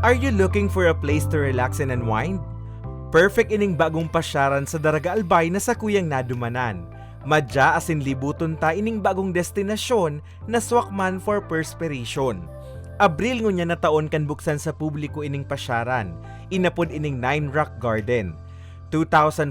Are you looking for a place to relax and unwind? Perfect ining bagong pasyaran sa Daraga Albay na sa kuyang nadumanan. Madya asin libuton ta ining bagong destinasyon na swakman for perspiration. Abril ngunya na taon kan buksan sa publiko ining pasyaran. Inapod ining Nine Rock Garden. 2,509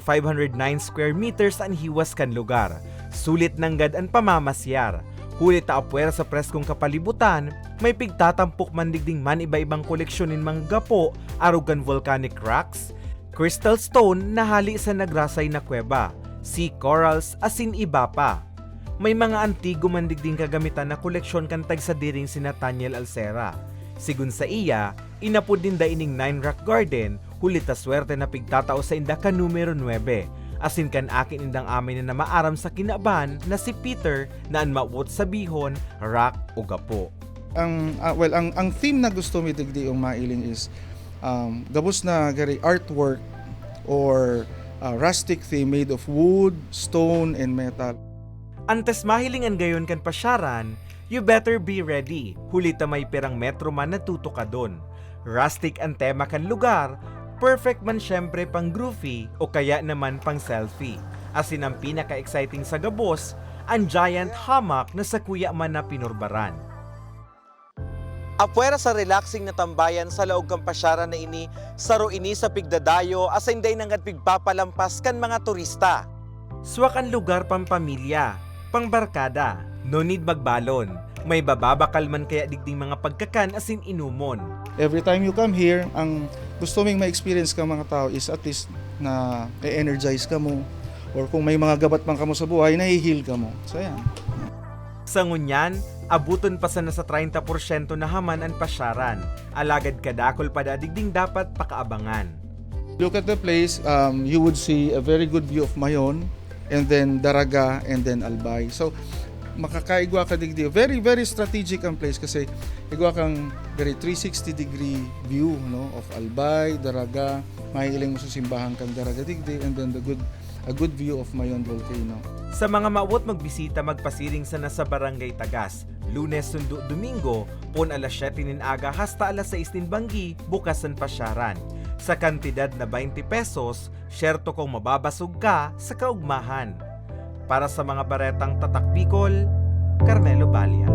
square meters ang hiwas kan lugar. Sulit nanggad ang pamamasyar. Huli ta apwer sa preskong kapalibutan, may pigtatampok mandigding man iba-ibang koleksyonin mga gapo, arugan volcanic rocks, crystal stone na hali sa nagrasay na kuweba, sea corals asin iba pa. May mga antigo mandigding kagamitan na koleksyon kantag sa diring si Nathaniel Alcera. Sigun sa iya, inapod din da ining Nine Rock Garden, huli ta swerte na pigtatao sa inda ka numero 9. Asin kan akin indang amin na maaram sa kinaban na si Peter na ang mawot sa bihon, rock o gapo. Ang theme na gusto mi digdi yung mailing is gabos na gari artwork or rustic theme made of wood, stone, and metal. Antes mahilingan gayon kan pasyaran, you better be ready. Hulita may perang metro man natuto ka doon. Rustic ang tema kan lugar, perfect man syempre pang groovy o kaya naman pang selfie. Asin ang pinaka-exciting sa gabos, ang giant hammock na sa kuya man na pinurbaran. Apwera sa relaxing na tambayan sa laog kang pasyaran na ini, saro ini sa pigdadayo asa inday nang pigpapalampas kan mga turista. Swak ang lugar pang pamilya, pang barkada, no need magbalon. May bababakal man kaya digding mga pagkakan asin inumon. Every time you come here, ang gusto ming ma-experience ka mga tao is at least na e-energize ka mo or kung may mga gabat pang kamo sa buhay, nahi-heal ka mo. So yan. Sa ngunyan, abuton pa sa nasa 30% na haman ang pasyaran. Alagad kadakol pa digding dapat pakaabangan. Look at the place, you would see a very good view of Mayon and then Daraga and then Albay. So makakaigwa ka digdi. Very, very strategic ang place kasi igwa kang very 360 degree view no, of Albay, Daraga, mahiling mo sa simbahan kang Daraga digdi and then a good view of Mayon Volcano. Sa mga mawot magbisita magpasiring sa nasa Barangay Tagas, Lunes sundo Domingo, pon alas 7 nin aga hasta alas 6 nin banggi, bukas ang pasyaran. Sa kantidad na 20 pesos, syerto kung mababasog ka sa kaugmahan. Para sa mga baretang tatak Bicol, Carmelo Balia.